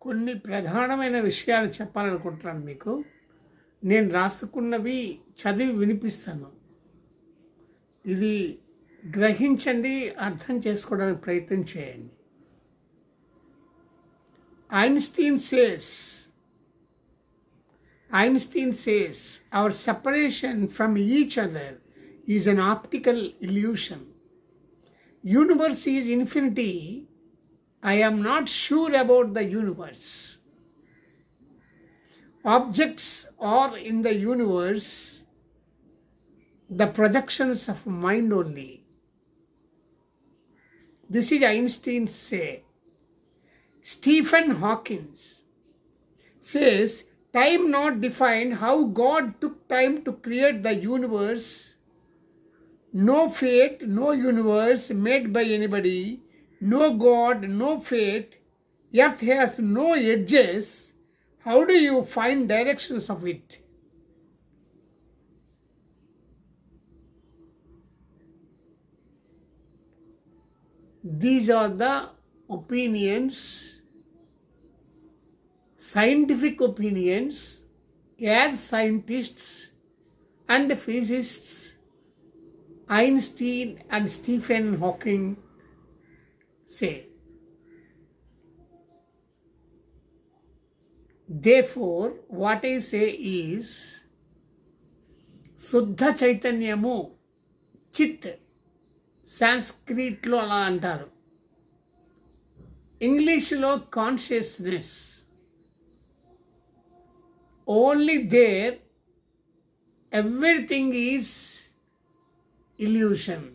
కొన్ని ప్రధానమైన విషయాలు చెప్పాలనుకుంటున్నాను మీకు. నేను రాసుకున్నవి చదివి వినిపిస్తాను. ఇది గ్రహించండి, అర్థం చేసుకోవడానికి ప్రయత్నం చేయండి. Einstein says our separation from each other is an optical illusion. Universe is infinity. I am not sure about the universe. Objects are in the universe the projections of mind only. This is Einstein's say. Stephen Hawking says time not defined, how God took time to create the universe. No fate, no universe made by anybody, no God, no fate. Earth has no edges. How do you find directions of it? These are the opinions, scientific opinions, as scientists and physicists Einstein and Stephen Hawking say. Therefore, what I say is, శుద్ధ చైతన్యము, చిత్, సాంస్క్రిట్లో అలా అంటారు, ఇంగ్లీష్లో consciousness. Only there everything is illusion.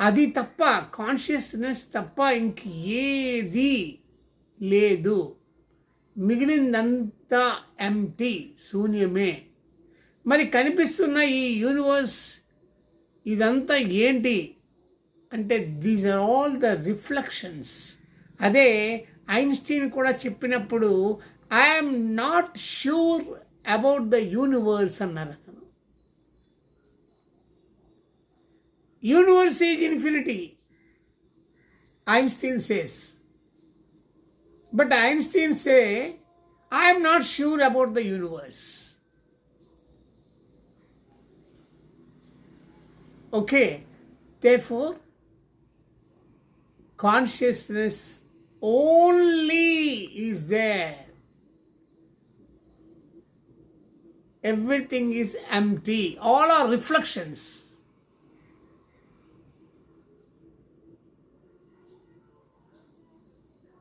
అది తప్ప, consciousness తప్ప ఇంక ఏది లేదు. మిగిలిందంతా ఎంటీ, శూన్యమే. మరి కనిపిస్తున్న ఈ యూనివర్స్ ఇదంతా ఏంటి అంటే, these are all the reflections. అదే ఐన్స్టీన్ కూడా చెప్పినప్పుడు I'm not sure about the universe అన్నారు అతను. Universe is infinity, Einstein says. But Einstein say, I am not sure about the universe. Okay, therefore, consciousness only is there. Everything is empty. All are reflections.